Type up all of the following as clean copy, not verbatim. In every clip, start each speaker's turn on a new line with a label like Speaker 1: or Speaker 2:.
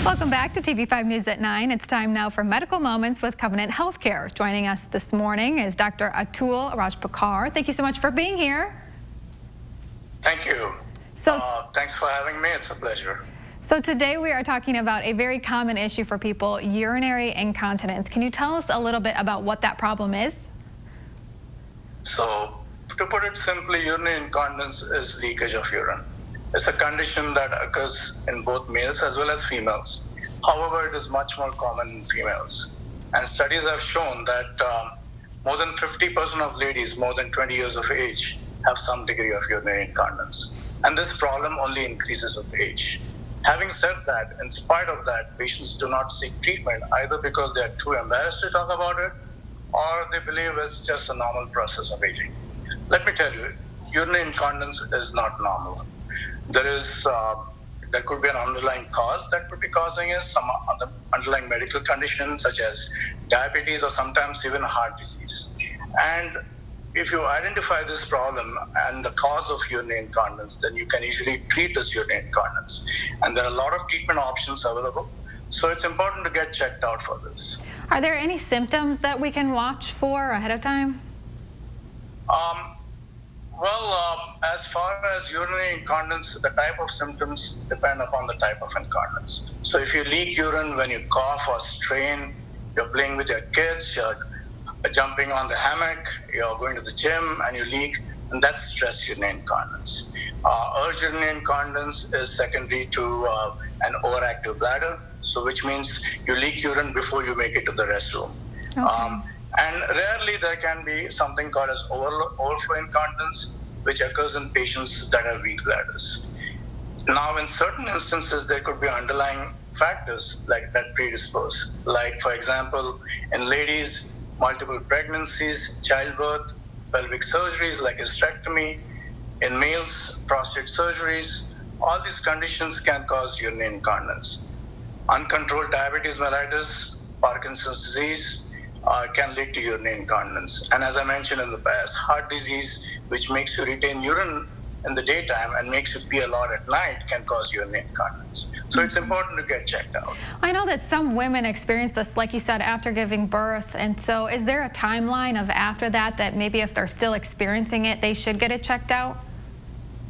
Speaker 1: Welcome back to TV5 News at 9. It's time now for Medical Moments with Covenant Healthcare. Joining us this morning is Dr. Atul Rajpakar. Thank you so much for being here.
Speaker 2: Thank you. Thanks for having me. It's a pleasure.
Speaker 1: So today we are talking about a very common issue for people, urinary incontinence. Can you tell us a little bit about what that problem is?
Speaker 2: So to put it simply, urinary incontinence is leakage of urine. It's a condition that occurs in both males as well as females. However, it is much more common in females. And studies have shown that more than 50% of ladies more than 20 years of age have some degree of urinary incontinence. And this problem only increases with age. Having said that, in spite of that, patients do not seek treatment either because they are too embarrassed to talk about it or they believe it's just a normal process of aging. Let me tell you, urinary incontinence is not normal. There could be an underlying cause that could be causing it, some other underlying medical conditions such as diabetes or sometimes even heart disease. And if you identify this problem and the cause of urinary incontinence, then you can usually treat this urinary incontinence. And there are a lot of treatment options available. So it's important to get checked out for this.
Speaker 1: Are there any symptoms that we can watch for ahead of time?
Speaker 2: As far as urinary incontinence, the type of symptoms depend upon the type of incontinence. So if you leak urine when you cough or strain, you're playing with your kids, you're jumping on the hammock, you're going to the gym and you leak, and that's stress urinary incontinence. Urge urinary incontinence is secondary to an overactive bladder, so which means you leak urine before you make it to the restroom. Okay. And rarely there can be something called as overflow incontinence, which occurs in patients that have weak bladders. Now, in certain instances, there could be underlying factors like that predispose. Like, for example, in ladies, multiple pregnancies, childbirth, pelvic surgeries like hysterectomy, in males, prostate surgeries. All these conditions can cause urinary incontinence. Uncontrolled diabetes mellitus, Parkinson's disease, can lead to urinary incontinence. And as I mentioned in the past, heart disease, which makes you retain urine in the daytime and makes you pee a lot at night, can cause urinary incontinence. So it's important to get checked out.
Speaker 1: I know that some women experience this, like you said, after giving birth. And so is there a timeline of after that maybe if they're still experiencing it, they should get it checked out?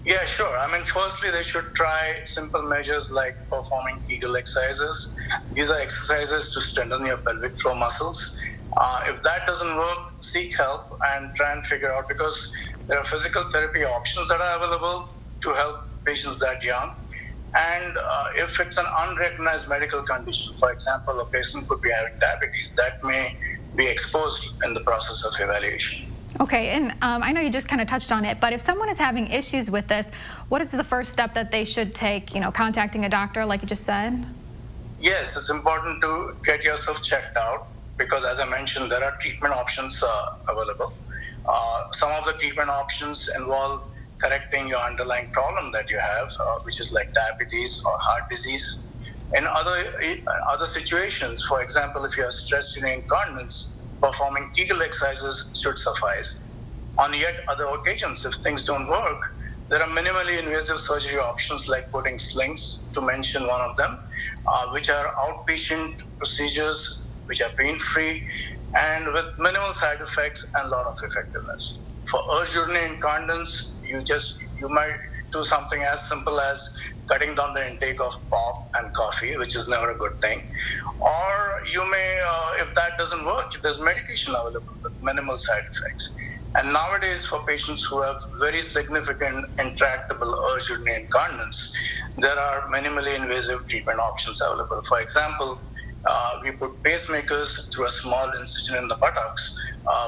Speaker 2: Yeah, sure. I mean, firstly, they should try simple measures like performing Kegel exercises. These are exercises to strengthen your pelvic floor muscles. If that doesn't work, seek help and try and figure out, because there are physical therapy options that are available to help patients that young. And if it's an unrecognized medical condition, for example, a patient could be having diabetes, that may be exposed in the process of evaluation.
Speaker 1: Okay, and I know you just kind of touched on it, but if someone is having issues with this, what is the first step that they should take, contacting a doctor like you just said?
Speaker 2: Yes, it's important to get yourself checked out because, as I mentioned, there are treatment options available. Some of the treatment options involve correcting your underlying problem that you have, which is like diabetes or heart disease. In other situations, for example, if you have stress urinary incontinence, performing Kegel exercises should suffice. On yet other occasions, if things don't work, there are minimally invasive surgery options like putting slings, to mention one of them, which are outpatient procedures, which are pain-free and with minimal side effects and a lot of effectiveness. For urge urinary incontinence, you might do something as simple as cutting down the intake of pop and coffee, which is never a good thing. Or you may, if that doesn't work, there's medication available with minimal side effects. And nowadays, for patients who have very significant intractable urge urinary incontinence, there are minimally invasive treatment options available. For example, we put pacemakers through a small incision in the buttocks,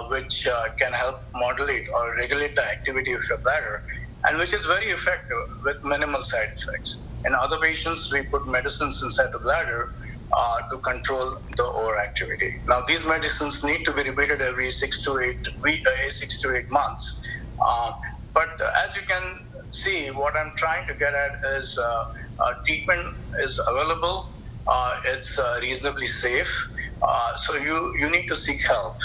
Speaker 2: which can help modulate or regulate the activity of your bladder, and which is very effective with minimal side effects. In other patients, we put medicines inside the bladder to control the overactivity. Now, these medicines need to be repeated every 6 to 8 months. But as you can see, what I'm trying to get at is treatment is available. It's reasonably safe. So you need to seek help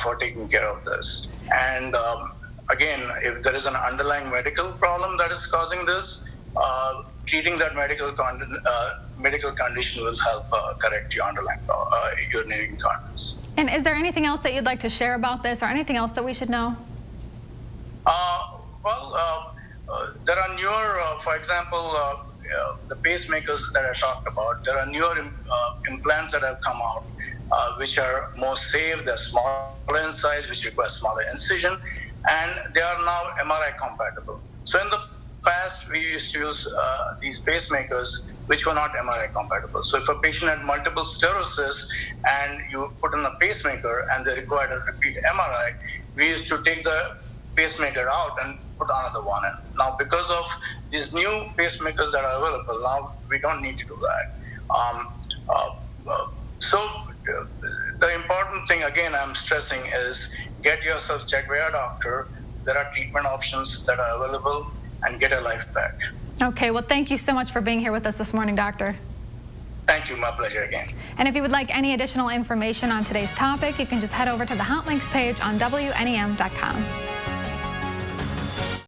Speaker 2: for taking care of this. And again, if there is an underlying medical problem that is causing this, treating that medical condition will help correct your underlying urinary incontinence.
Speaker 1: And is there anything else that you'd like to share about this or anything else that we should know?
Speaker 2: There are newer, for example, the pacemakers that I talked about. There are newer implants that have come out, which are more safe. They're smaller in size, which require smaller incision, and they are now MRI compatible. So in the past, we used to use these pacemakers, which were not MRI compatible. So if a patient had multiple sclerosis and you put in a pacemaker and they required a repeat MRI, we used to take the pacemaker out and put another one in. Now, because of these new pacemakers that are available, now we don't need to do that. The important thing, again, I'm stressing is get yourself checked by a doctor. There are treatment options that are available, and get a life back.
Speaker 1: Okay, well, thank you so much for being here with us this morning, doctor.
Speaker 2: Thank you, my pleasure again.
Speaker 1: And if you would like any additional information on today's topic, you can just head over to the Hot Links page on WNEM.com.